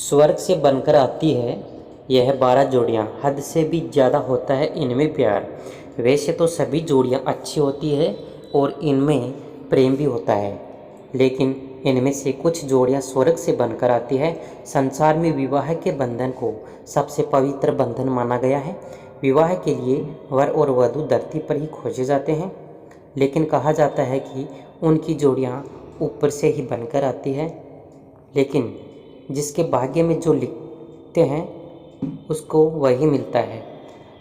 स्वर्ग से बनकर आती है यह 12 जोड़ियाँ, हद से भी ज़्यादा होता है इनमें प्यार। वैसे तो सभी जोड़ियाँ अच्छी होती है और इनमें प्रेम भी होता है, लेकिन इनमें से कुछ जोड़ियाँ स्वर्ग से बनकर आती है। संसार में विवाह के बंधन को सबसे पवित्र बंधन माना गया है। विवाह के लिए वर और वधू धरती पर ही खोजे जाते हैं, लेकिन कहा जाता है कि उनकी जोड़ियाँ ऊपर से ही बनकर आती है, लेकिन जिसके भाग्य में जो लिखते हैं उसको वही मिलता है।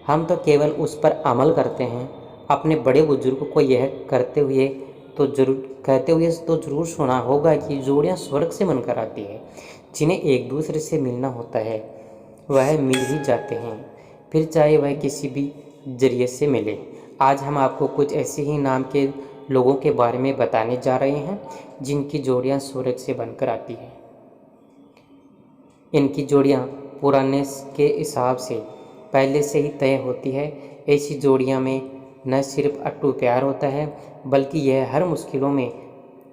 हम तो केवल उस पर अमल करते हैं। अपने बड़े बुजुर्ग को यह कहते हुए तो ज़रूर सुना होगा कि जोड़ियाँ स्वर्ग से बनकर आती है। जिन्हें एक दूसरे से मिलना होता है वह मिल ही जाते हैं, फिर चाहे वह किसी भी जरिए से मिले। आज हम आपको कुछ ऐसे ही नाम के लोगों के बारे में बताने जा रहे हैं जिनकी जोड़ियाँ स्वर्ग से बनकर आती है। इनकी जोड़ियाँ पुराने के हिसाब से पहले से ही तय होती है। ऐसी जोड़ियाँ में न सिर्फ अटूट प्यार होता है, बल्कि यह हर मुश्किलों में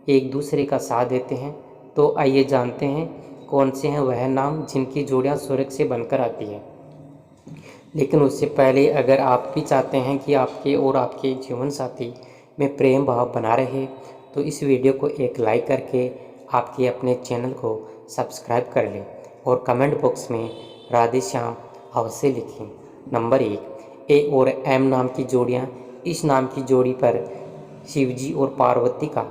एक दूसरे का साथ देते हैं। तो आइए जानते हैं कौन से हैं वह नाम जिनकी जोड़ियाँ स्वर्ग से बनकर आती है। लेकिन उससे पहले अगर आप भी चाहते हैं कि आपके और आपके जीवन साथी में प्रेम भाव बना रहे, तो इस वीडियो को एक लाइक करके आपके अपने चैनल को सब्सक्राइब कर लें और कमेंट बॉक्स में राधे श्याम अवश्य लिखें। नंबर 1, ए और एम नाम की जोड़ियाँ। इस नाम की जोड़ी पर शिवजी और पार्वती का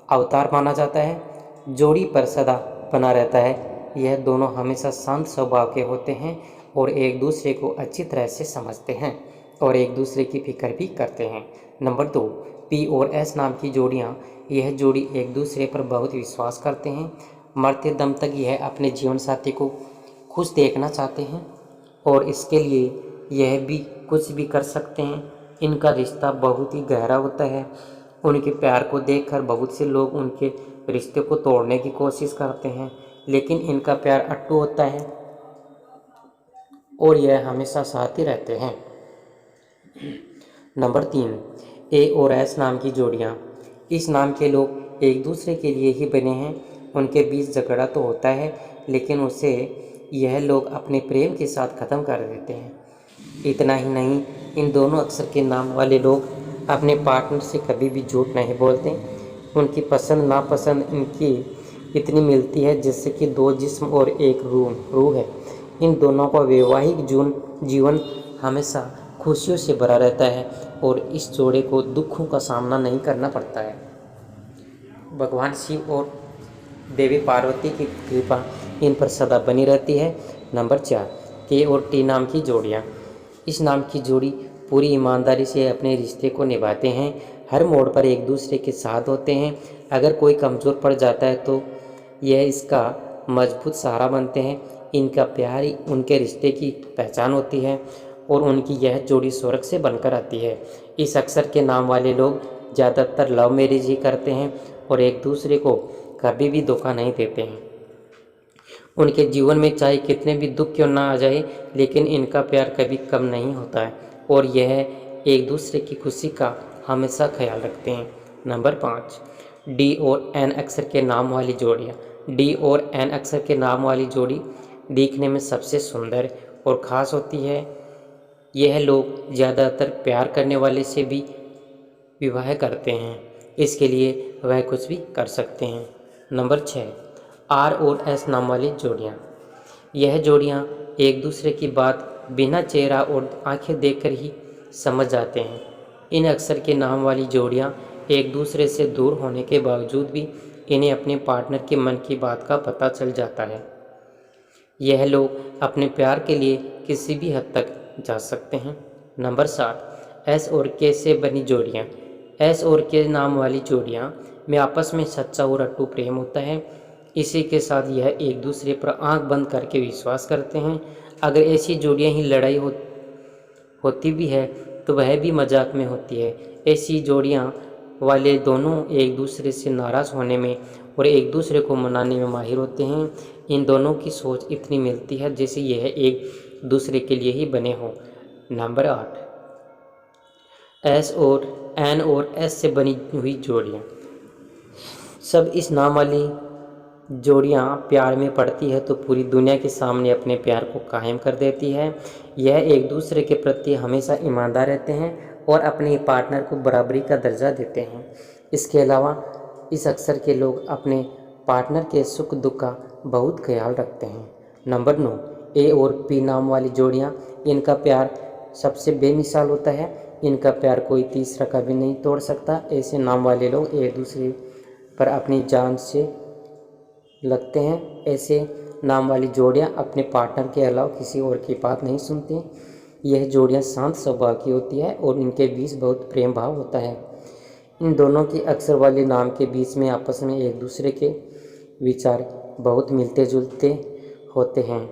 अवतार माना जाता है। जोड़ी पर सदा बना रहता है। यह दोनों हमेशा शांत स्वभाव के होते हैं और एक दूसरे को अच्छी तरह से समझते हैं और एक दूसरे की फिक्र भी करते हैं। नंबर 2, पी और एस नाम की जोड़ियाँ। यह जोड़ी एक दूसरे पर बहुत विश्वास करते हैं। मरते दम तक यह अपने जीवन साथी को खुश देखना चाहते हैं और इसके लिए यह भी कुछ भी कर सकते हैं। इनका रिश्ता बहुत ही गहरा होता है। उनके प्यार को देखकर बहुत से लोग उनके रिश्ते को तोड़ने की कोशिश करते हैं, लेकिन इनका प्यार अटूट होता है और यह हमेशा साथ ही रहते हैं। नंबर 3, ए और एस नाम की जोड़ियाँ। इस नाम के लोग एक दूसरे के लिए ही बने हैं। उनके बीच झगड़ा तो होता है, लेकिन उसे यह लोग अपने प्रेम के साथ ख़त्म कर देते हैं। इतना ही नहीं, इन दोनों अक्षर के नाम वाले लोग अपने पार्टनर से कभी भी झूठ नहीं बोलते। उनकी पसंद नापसंद इनकी इतनी मिलती है जैसे कि दो जिस्म और एक रूह है। इन दोनों का वैवाहिक जीवन हमेशा खुशियों से भरा रहता है और इस जोड़े को दुखों का सामना नहीं करना पड़ता है। भगवान शिव और देवी पार्वती की कृपा इन पर सदा बनी रहती है। नंबर 4, के और टी नाम की जोड़ियाँ। इस नाम की जोड़ी पूरी ईमानदारी से अपने रिश्ते को निभाते हैं। हर मोड़ पर एक दूसरे के साथ होते हैं। अगर कोई कमज़ोर पड़ जाता है तो यह इसका मजबूत सहारा बनते हैं। इनका प्यार ही उनके रिश्ते की पहचान होती है और उनकी यह जोड़ी स्वर्ग से बनकर आती है। इस अक्षर के नाम वाले लोग ज़्यादातर लव मैरिज ही करते हैं और एक दूसरे को कभी भी धोखा नहीं देते हैं। उनके जीवन में चाहे कितने भी दुख क्यों ना आ जाए, लेकिन इनका प्यार कभी कम नहीं होता है और यह एक दूसरे की खुशी का हमेशा ख्याल रखते हैं। नंबर 5, डी और एन अक्षर के नाम वाली जोड़ियाँ। डी और एन अक्षर के नाम वाली जोड़ी दिखने में सबसे सुंदर और ख़ास होती है। यह लोग ज़्यादातर प्यार करने वाले से भी विवाह करते हैं। इसके लिए वह कुछ भी कर सकते हैं। नंबर 6, आर और एस नाम वाली जोड़ियाँ। यह जोड़ियाँ एक दूसरे की बात बिना चेहरा और आंखें देखकर ही समझ जाते हैं। इन अक्षर के नाम वाली जोड़ियाँ एक दूसरे से दूर होने के बावजूद भी इन्हें अपने पार्टनर के मन की बात का पता चल जाता है। यह लोग अपने प्यार के लिए किसी भी हद तक जा सकते हैं। नंबर 7, एस और के से बनी जोड़ियाँ। एस और के नाम वाली जोड़ियाँ में आपस में सच्चा और अटूट प्रेम होता है। इसी के साथ यह एक दूसरे पर आंख बंद करके विश्वास करते हैं। अगर ऐसी जोड़ियाँ ही लड़ाई होती भी है तो वह भी मजाक में होती है। ऐसी जोड़ियाँ वाले दोनों एक दूसरे से नाराज़ होने में और एक दूसरे को मनाने में माहिर होते हैं। इन दोनों की सोच इतनी मिलती है जैसे यह एक दूसरे के लिए ही बने हों। नंबर 8, एस और एन और एस से बनी हुई जोड़ियाँ। सब इस नाम वाली जोड़ियाँ प्यार में पड़ती है तो पूरी दुनिया के सामने अपने प्यार को कायम कर देती है। यह एक दूसरे के प्रति हमेशा ईमानदार रहते हैं और अपने पार्टनर को बराबरी का दर्जा देते हैं। इसके अलावा इस अक्सर के लोग अपने पार्टनर के सुख दुख का बहुत ख्याल रखते हैं। नंबर 9, ए और पी नाम वाली जोड़ियाँ। इनका प्यार सबसे बेमिसाल होता है। इनका प्यार कोई तीसरा कभी नहीं तोड़ सकता। ऐसे नाम वाले लोग एक दूसरे पर अपनी जान से लगते हैं। ऐसे नाम वाली जोड़ियाँ अपने पार्टनर के अलावा किसी और की बात नहीं सुनती। यह जोड़ियाँ शांत स्वभाव की होती है और इनके बीच बहुत प्रेम भाव होता है। इन दोनों के अक्सर वाले नाम के बीच में आपस में एक दूसरे के विचार बहुत मिलते जुलते होते हैं,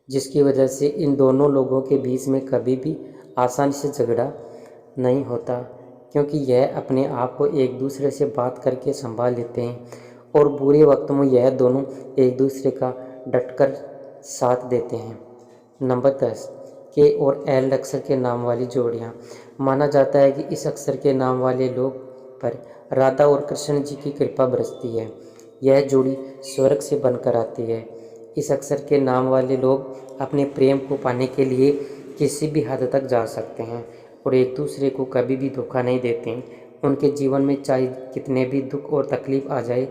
जिसकी वजह से इन दोनों लोगों के बीच में कभी भी आसानी से झगड़ा नहीं होता, क्योंकि यह अपने आप को एक दूसरे से बात करके संभाल लेते हैं और बुरे वक्त में यह दोनों एक दूसरे का डटकर साथ देते हैं। नंबर 10, के और एल अक्षर के नाम वाली जोड़ियाँ। माना जाता है कि इस अक्षर के नाम वाले लोग पर राधा और कृष्ण जी की कृपा बरसती है। यह जोड़ी स्वर्ग से बनकर आती है। इस अक्षर के नाम वाले लोग अपने प्रेम को पाने के लिए किसी भी हद तक जा सकते हैं और एक दूसरे को कभी भी धोखा नहीं देते। उनके जीवन में चाहे कितने भी दुख और तकलीफ आ जाए,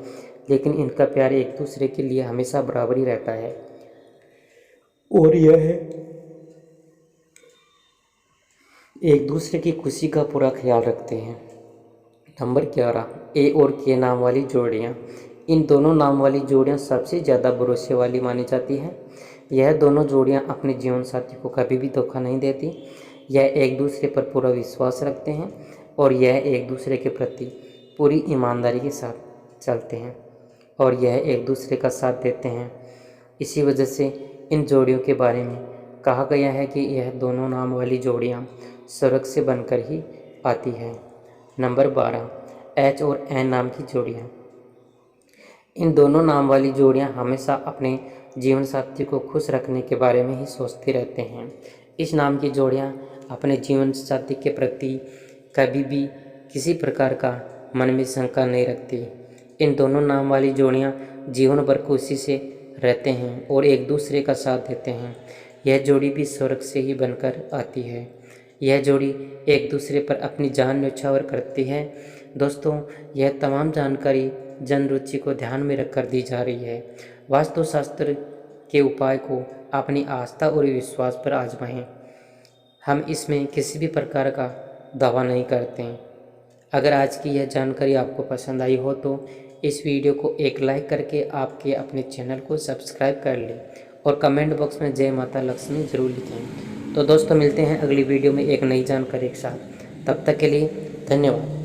लेकिन इनका प्यार एक दूसरे के लिए हमेशा बराबरी रहता है और यह एक दूसरे की खुशी का पूरा ख्याल रखते हैं। नंबर 11, ए और के नाम वाली जोड़ियाँ। इन दोनों नाम वाली जोड़ियाँ सबसे ज़्यादा भरोसे वाली मानी जाती हैं। यह दोनों जोड़ियाँ अपने जीवन साथी को कभी भी धोखा नहीं देती। यह एक दूसरे पर पूरा विश्वास रखते हैं और यह एक दूसरे के प्रति पूरी ईमानदारी के साथ चलते हैं और यह एक दूसरे का साथ देते हैं। इसी वजह से इन जोड़ियों के बारे में कहा गया है कि यह दोनों नाम वाली जोड़ियाँ स्वर्ग से बनकर ही आती है। नंबर 12, एच और एन नाम की जोड़ियाँ। इन दोनों नाम वाली जोड़ियाँ हमेशा अपने जीवन साथी को खुश रखने के बारे में ही सोचते रहते हैं। इस नाम की जोड़ियाँ अपने जीवन साथी के प्रति कभी भी किसी प्रकार का मन में शंका नहीं रखती। इन दोनों नाम वाली जोड़ियाँ जीवन भर खुशी से रहते हैं और एक दूसरे का साथ देते हैं। यह जोड़ी भी स्वर्ग से ही बनकर आती है। यह जोड़ी एक दूसरे पर अपनी जान न्यौछावर करती है। दोस्तों, यह तमाम जानकारी जन रुचि को ध्यान में रखकर दी जा रही है। वास्तुशास्त्र के उपाय को अपनी आस्था और विश्वास पर आजमाएं। हम इसमें किसी भी प्रकार का दावा नहीं करते हैं। अगर आज की यह जानकारी आपको पसंद आई हो तो इस वीडियो को एक लाइक करके आपके अपने चैनल को सब्सक्राइब कर लें और कमेंट बॉक्स में जय माता लक्ष्मी ज़रूर लिखें। तो दोस्तों, मिलते हैं अगली वीडियो में एक नई जानकारी के साथ। तब तक के लिए धन्यवाद।